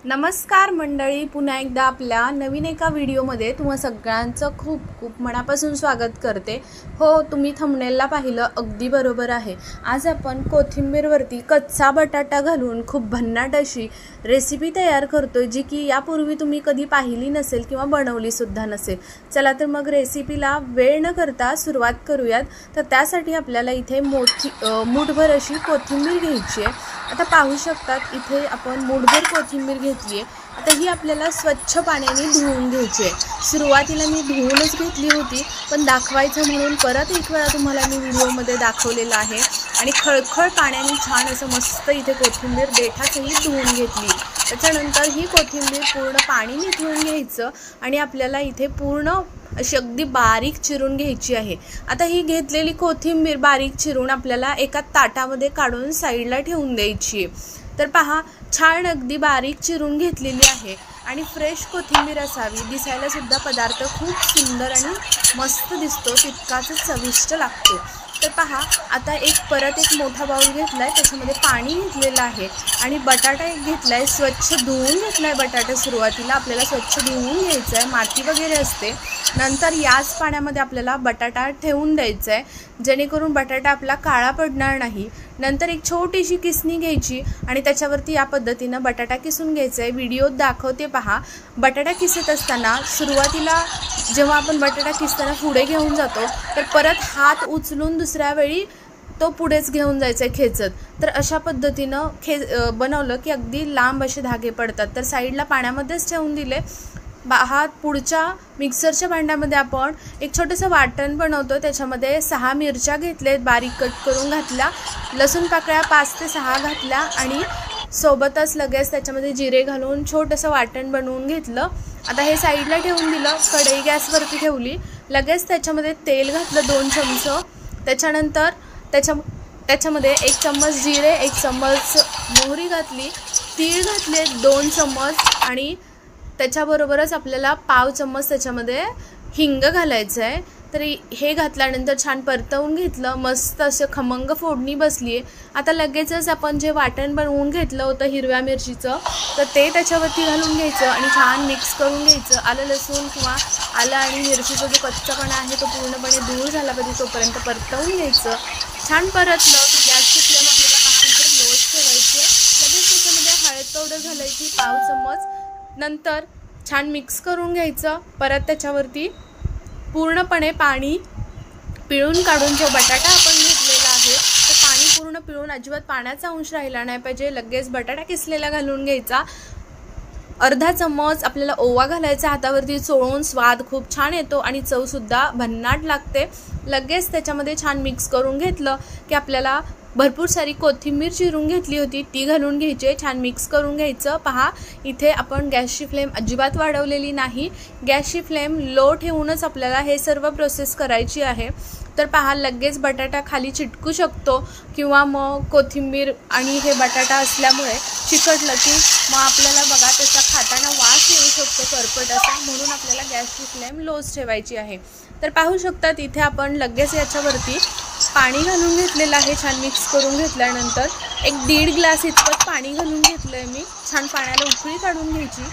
नमस्कार मंडळी, पुन्हा एकदा आपल्या नवीन एका व्हिडिओमध्ये तुम्हा सगळ्यांचं खूप खूप मनापासून स्वागत करते। हो, तुम्ही थंबनेलला पाहिलं अगदी बरोबर आहे। आज आपण कोथिंबीरवरती कच्चा बटाटा घालून खूप भन्नाट अशी रेसिपी तयार करतोय, जी की यापूर्वी तुम्ही कधी पाहिली नसेल किंवा बनवली सुद्धा नसेल। चला तर मग रेसिपीला वेळ न करता सुरुवात करूयात। तर त्यासाठी आपल्याला इथे मूठभर अशी कोथिंबीर घ्यायची आहे। आता पाहू शकतात इथे आपण मूठभर कोथिंबीर घेतली आहे। आता ही आपल्याला स्वच्छ पाण्याने धुवून घ्यायची आहे। सुरुवातीला मी धुवूनच घेतली होती, पण दाखवायचं म्हणून परत एक वेळा तुम्हाला मी व्हिडिओमध्ये दाखवलेलं आहे। आणि खळखळ पाण्याने छान असं मस्त इथे कोथिंबीर देठासहित धुवून घेतली। त्याच्यानंतर ही कोथिंबीर पूर्ण पाणी निथळून घ्यायचं आणि आपल्याला इथे पूर्ण अशी अगदी बारीक चिरून घ्यायची आहे। आता ही घेतलेली कोथिंबीर बारीक चिरून आपल्याला एका ताटामध्ये काढून साईडला ठेवून द्यायची आहे। तर पहा, छान अगदी बारीक चिरून घेतलेली आहे आणि फ्रेश कोथिंबीर असावी। दिसायला सुद्धा पदार्थ खूप सुंदर आणि मस्त दिसतो, तितकाच चविष्ट लागतो। तर पहा, आता परत एक मोठा बाउल घेतलाय, त्याच्यामध्ये पाणी घेतलेलं आहे आणि बटाटा एक घेतलाय, स्वच्छ धुवून घेतलाय। बटाटा सुरुवातीला आपल्याला स्वच्छ धुवून घ्यायचा आहे, माती वगैरे असते। नंतर याच पाण्यामध्ये आपल्याला बटाटा ठेवून द्यायचा आहे, जेणेकरून बटाटा आपला काळा पडणार नाही। नंतर एक छोटीशी किसणी घ्यायची आणि त्याच्यावरती या पद्धतीनं बटाटा किसून घ्यायचा आहे। व्हिडिओत दाखवते पहा। बटाटा किसत असताना सुरुवातीला जेव्हा आपण बटाटा किसताना पुढे घेऊन जातो, तर परत हात उचलून दुसऱ्या वेळी तो पुढेच घेऊन जायचा आहे खेचत। तर अशा पद्धतीनं बनवलं की अगदी लांब असे धागे पडतात। तर साईडला पाण्यामध्येच ठेवून दिले। हा पुढच्या मिक्सरच्या भांड्यामध्ये आपण एक छोटंसं वाटण बनवतो। त्याच्यामध्ये 6 मिरच्या घेतलेत, बारीक कट करून घातल्या, लसूण पाकळ्या 5 ते 6 घातल्या आणि सोबतच लगेच त्याच्यामध्ये जिरे घालून छोटंसं वाटण बनवून घेतलं। आता हे साईडला ठेवून दिलं। कढई गॅसवरती ठेवली, लगेच त्याच्यामध्ये तेल घातलं 2 चमचे। त्याच्यानंतर त्याच्यामध्ये 1 चम्मच जिरे, 1 चम्मच मोहरी घातली, तीळ घातले 2 चम्मच आणि त्याच्याबरोबरच आपल्याला पाव चम्मच त्याच्यामध्ये हिंग घालायचं आहे। तर हे घातल्यानंतर छान परतवून घेतलं, मस्त असं खमंग फोडणी बसली आहे। आता लगेचच आपण जे वाटण बनवून घेतलं होतं हिरव्या मिरचीचं, तर ते त्याच्यावरती घालून घ्यायचं आणि छान मिक्स करून घ्यायचं। आलं लसूण किंवा आलं आणि मिरचीचा जो कच्चापणा आहे तो पूर्णपणे दूर झाला पाहिजे, तोपर्यंत परतवून घ्यायचं। छान परतलं की गॅसची फ्लेम आपल्याला लोच ठेवायची आहे। लगेच त्याच्यामध्ये हळद पावडर घालायची 1 चम्मच। नंतर छान मिक्स करून घ्यायचं। परत त्याच्यावरती पूर्णपणे पाणी पिळून काढून जो बटाटा आपण घेतलेला आहे, तो पाणी पूर्ण पिळून अजिबात पाण्याचा अंश राहिला नाही पाहिजे। लगेच बटाटा किसलेला घालून घ्यायचा। अर्धा चम्मच आपल्याला ओवा घालायचा, हातावरती चोळून स्वाद खूप छान येतो आणि चवसुद्धा भन्नाट लागते। लगेच त्याच्यामध्ये छान मिक्स करून घेतलं की आपल्याला भरपूर सारी कोथिंबीर चिरून घेतली होती, ती घालून घ्यायची, छान मिक्स करून घ्यायचं। पहा, इथे आपण गॅसची फ्लेम अजिबात वाढवलेली नाही, गॅसची फ्लेम लो ठेवूनच आपल्याला हे सर्व प्रोसेस करायची आहे। तर पहा, लगेच बटाटा खाली चिटकू शकतो किंवा मग कोथिंबीर आणि हे बटाटा असल्यामुळे चिकटलं की मग आपल्याला बघा त्याचा खाताना वास येऊ शकतो करपट असा, म्हणून आपल्याला गॅसची फ्लेम लोच ठेवायची आहे। तर पाहू शकतात इथे आपण लगेच याच्यावरती पाणी घालून घेतलेलं आहे। छान मिक्स करून घेतल्यानंतर 1.5 ग्लास इतकं पाणी घालून घेतलं आहे मी। छान पाण्याला उकळी काढून घ्यायची।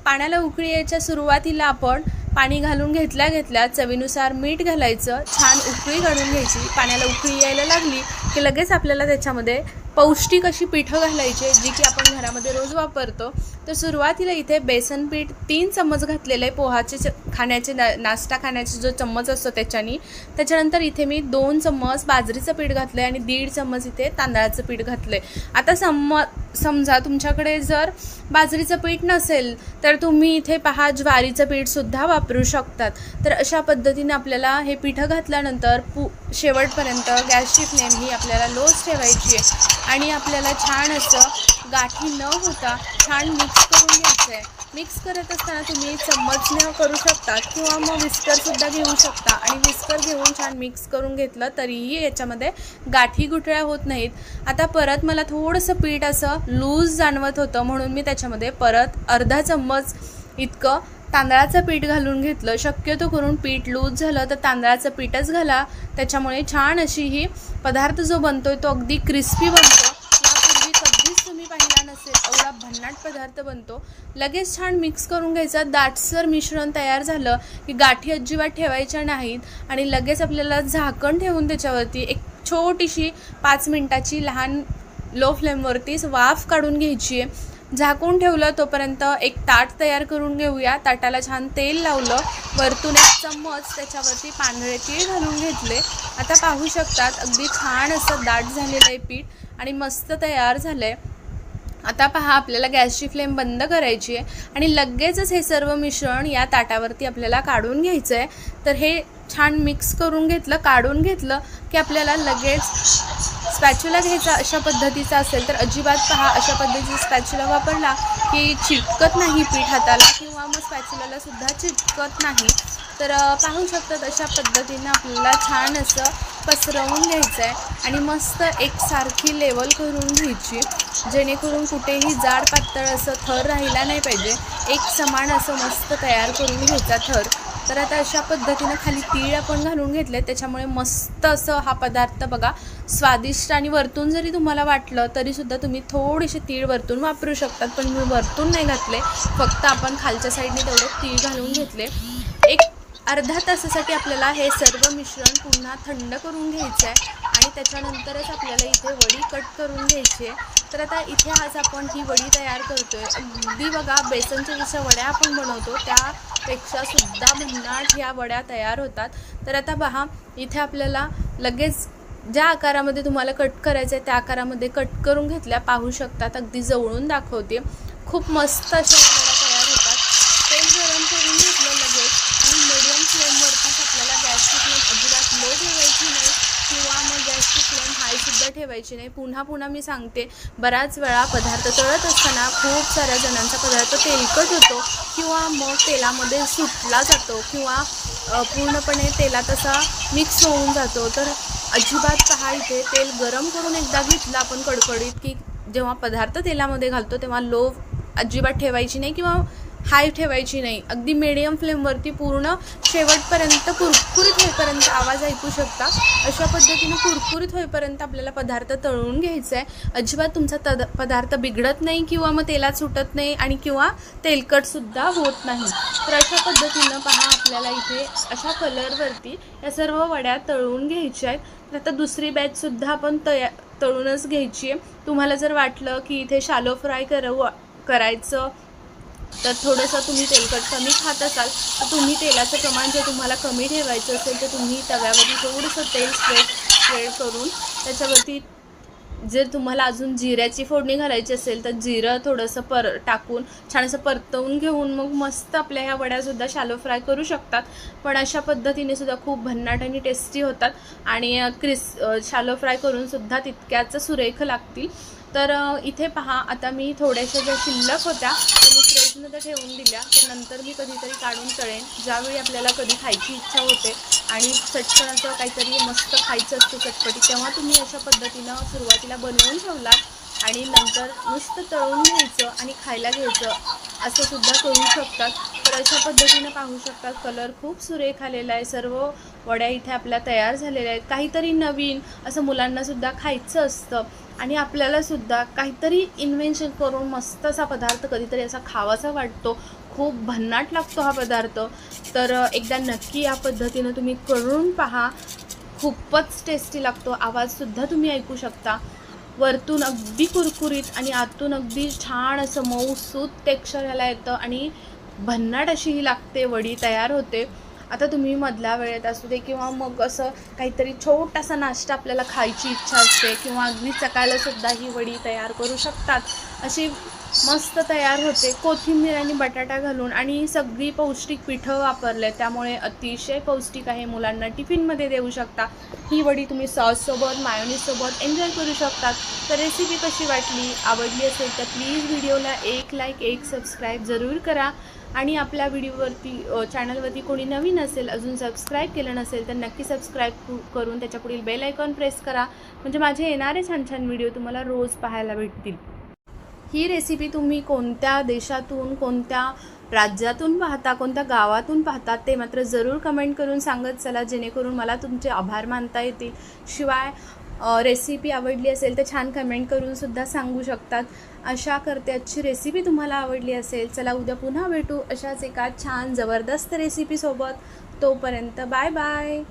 पाण्याला उकळी यायच्या सुरुवातीला आपण पाणी घालून घेतल्या चवीनुसार मीठ घालायचं, छान उकळी काढून घ्यायची। पाण्याला उकळी यायला लागली की लगेच आपल्याला त्याच्यामध्ये पौष्टिक अशी पिठं घालायची, जी की आपण घरामध्ये रोज वापरतो। तर सुरुवातीला इथे बेसन पीठ 3 चम्मच घातलेलं आहे, पोहाचे खाण्याचे नाश्ता खाण्याचे जो चम्मच असतो त्याच्यानी। त्याच्यानंतर इथे मी 2 चम्मच बाजरीचं पीठ घातलं आहे आणि 1.5 चम्मच इथे तांदळाचं पीठ घातलं आहे। आता समजा तुमच्याकडे जर बाजरीचं पीठ नसेल तर तुम्ही इथे पहा ज्वारीचं पीठसुद्धा वापरू शकतात। तर अशा पद्धतीने आपल्याला हे पिठं घातल्यानंतर शेवटपर्यंत गॅसची फ्लेम ही आपल्याला लोच ठेवायची आहे आणि आपल्याला छान असं गाठी न होता छान मिक्स करून घ्यायचं आहे। मिक्स करत असताना तुम्ही चम्मचने करू शकता किंवा मग विस्करसुद्धा घेऊ शकता आणि विस्कर घेऊन छान मिक्स करून घेतलं तरीही याच्यामध्ये गाठी गुठळ्या होत नाहीत। आता परत मला थोडंसं पीठ असं लूज जाणवत होतं, म्हणून मी त्याच्यामध्ये परत अर्धा चम्मच इतकं तांदळाचं पीठ घालून घेतलं। शक्यतो करून पीठ लूज झालं तर तांदळाचं पीठच घाला, त्याच्यामुळे छान अशी ही पदार्थ जो बनतोय तो अगदी क्रिस्पी बनतो। यापूर्वी कधीच तुम्ही पाहिला नसेल एवढा भन्नाट पदार्थ बनतो। लगेच छान मिक्स करून घ्यायचं। दाटसर मिश्रण तयार झालं की गाठी अजिबात ठेवायच्या नाहीत आणि लगेच आपल्याला झाकण ठेवून त्याच्यावरती एक छोटीशी 5 मिनिटाची लहान लो फ्लेमवरतीच वाफ काढून घ्यायची आहे। झाकून ठेवलं तोपर्यंत एक ताट तयार करून घेऊया। ताटाला छान तेल लावलं, वरतून एक चम्मच त्याच्यावरती पांढरे तीळ घालून घेतले। आता पाहू शकतात अगदी छान असं दाट झालेलं आहे पीठ आणि मस्त तयार झालं आहे। आता पहा आपल्याला गॅसची फ्लेम बंद करायची आहे आणि लगेचच हे सर्व मिश्रण या ताटावरती आपल्याला काढून घ्यायचं आहे। तर हे छान मिक्स करून घेतलं, काढून घेतलं की आपल्याला लगेच स्पॅच्युला घ्यायचा अशा पद्धतीचा असेल तर अजिबात पहा अशा पद्धतीचा स्पॅच्युला वापरला की चिटकत नाही पीठ हाताला किंवा मग स्पॅच्युलाला सुद्धा चिटकत नाही। तर पाहू शकतात अशा पद्धतीने आपल्याला छान असं पसरवून घ्यायचं आहे आणि मस्त एकसारखी लेवल करून घ्यायची, जेणेकरून कुठेही जाड पातळ असं थर राहिला नाही पाहिजे। एक समान असं मस्त तयार करून घ्यायचा थर। तर आता अशा पद्धतीनं खाली तीळ आपण घालून घेतले, त्याच्यामुळे मस्त असं हा पदार्थ बघा स्वादिष्ट आणि वरतून जरी तुम्हाला वाटलं तरीसुद्धा तुम्ही थोडेसे तीळ वरतून वापरू शकतात, पण मी वरतून नाही घातले, फक्त आपण खालच्या साईडने तेवढे तीळ घालून घेतले। एक अर्धा तासासाठी आपल्याला हे सर्व मिश्रण पुन्हा थंड करून घ्यायचं आहे आणि त्याच्यानंतरच आपल्याला इथे वडी कट करून घ्यायची आहे। तर आता इथे आज आपण ही वडी तयार करतोय, अगदी बघा बेसनच्या जशा वड्या आपण बनवतो त्यापेक्षा सुद्धा भन्नाट ह्या वड्या तयार होतात। तर आता पहा इथे आपल्याला लगेच ज्या आकारामध्ये तुम्हाला कट करायचं आहे त्या आकारामध्ये कट करून घेतल्या। पाहू शकतात अगदी जवळून दाखवते, खूप मस्त अशा वड्या तयार होतात। तेल गरम करून घेतलं लगेच आणि मीडियम फ्लेमवरतीच आपल्याला गॅसची फ्लेम अजिबात लो ठेवायची नाही किंवा मग गॅसची फ्लेम हायसुद्धा ठेवायची नाही। पुन्हा मी सांगते, बऱ्याच वेळा पदार्थ तळत असताना खूप साऱ्या जणांचा पदार्थ तेलकट होतो किंवा मग तेलामध्ये सुटला जातो किंवा पूर्णपणे तेलात असा मिक्स होऊन जातो। तर अजिबात पहा इथे तेल गरम करून एकदा घेतलं आपण कडकडीत की जेव्हा पदार्थ तेलामध्ये घालतो तेव्हा लो अजिबात ठेवायची नाही किंवा हाय ठेवायची नाही, अगदी मीडियम फ्लेमवरती पूर्ण शेवटपर्यंत कुरकुरीत होईपर्यंत आवाज ऐकू शकता। अशा पद्धतीने कुरकुरीत होईपर्यंत आपल्याला पदार्थ तळून घ्यायचा आहे। अजिबात तुमचा पदार्थ बिघडत नाही किंवा मग तेलात सुटत नाही आणि किंवा तेलकटसुद्धा होत नाही। तर अशा पद्धतीनं पहा आपल्याला इथे अशा कलरवरती या सर्व वड्या तळून घ्यायच्या आहेत। आता दुसरी बॅचसुद्धा आपण तळूनच घ्यायची आहे। तुम्हाला जर वाटलं की इथे शालो फ्राय करायचं तर थोडंसं तुम्ही तेलकट कमी खात असाल तर तुम्ही तेलाचं प्रमाण जर तुम्हाला कमी ठेवायचं असेल तर तुम्ही तव्यावरती थोडंसं तेल स्प्रेड करून त्याच्यावरती जर तुम्हाला अजून जिऱ्याची फोडणी घालायची असेल तर जिरं थोडंसं टाकून छान असं परतवून घेऊन मग मस्त आपल्या ह्या वड्यासुद्धा शालो फ्राय करू शकतात। पण अशा पद्धतीने सुद्धा खूप भन्नाट आणि टेस्टी होतात आणि शालो फ्राय करूनसुद्धा तितक्याच सुरेख लागतील। तर इथे पहा आता मी थोड्याशा ज्या शिल्लक होत्या त्या मी फ्रीजमध्ये ठेवून दिल्या, त्यानंतर मी कधीतरी काढून तळेन। ज्यावेळी आपल्याला कधी खायची इच्छा होते आणि चटकन असं काहीतरी मस्त खायचं असतं चटपटी, तेव्हा तुम्ही अशा पद्धतीनं सुरुवातीला बनवून ठेवलात आणि नंतर नुसतं तळून घ्यायचं आणि खायला घ्यायचं असं सुद्धा करू शकतात। तर अशा पद्धतीनं पाहू शकतात कलर खूप सुरेख आलेला आहे। सर्व वड्या इथे आपल्या तयार झालेल्या आहेत। काहीतरी नवीन असं मुलांनासुद्धा खायचं असतं आणि आपल्यालासुद्धा काहीतरी इन्व्हेन्शन करून मस्त असा पदार्थ कधीतरी असा खावासा वाटतो, खूप भन्नाट लागतो हा पदार्थ। तर एकदा नक्की या पद्धतीनं तुम्ही करून पहा, खूपच टेस्टी लागतो। आवाजसुद्धा तुम्ही ऐकू शकता, वरतून अगदी कुरकुरीत आणि आतून अगदी छान असं मऊसूत टेक्स्चर याला येतं आणि भन्नाट अशी ही लागते वडी तयार होते। आता तुम्ही मधल्या वेळेत असू दे किंवा मग असं काहीतरी छोटासा नाश्ता आपल्याला खायची इच्छा असते किंवा अगदी सकाळलासुद्धा ही वडी तयार करू शकतात, अशी मस्त तयार होते। कोथिंबीर आणि बटाटा घालून आणि सगळी पौष्टिक पिठं वापरले त्यामुळे अतिशय पौष्टिक आहे, मुलांना टिफिनमध्ये देऊ शकता। ही वडी तुम्ही सॉससोबत मायोनीजसोबत एन्जॉय करू शकतात। तर रेसिपी कशी वाटली, आवडली असेल तर प्लीज व्हिडिओला एक लाईक एक सबस्क्राईब जरूर करा आणि आपल्या चॅनलवरती कोणी नवीन असेल अजून सबस्क्राईब केलं नसेल तर नक्की सबस्क्राईब करून त्याच्या पुढील बेल आयकॉन प्रेस करा, म्हणजे माझे येणारे छान छान व्हिडिओ तुम्हाला रोज पाहायला भेटतील। ही रेसिपी तुम्ही कोणत्या देशातून कोणत्या राज्यातून पाहता, कोणत्या गावातून पाहता ते मात्र जरूर कमेंट करून सांगत चला, जेणेकरून मला तुमचे आभार मानता येतील। शिवाय रेसिपी आवडली असेल तर छान कमेंट करून सुद्धा सांगू शकतात आशा करते आजची रेसिपी तुम्हाला आवडली असेल. चला उद्या पुन्हा भेटू अशाच एका छान जबरदस्त रेसिपीसोबत. तोपर्यंत बाय बाय.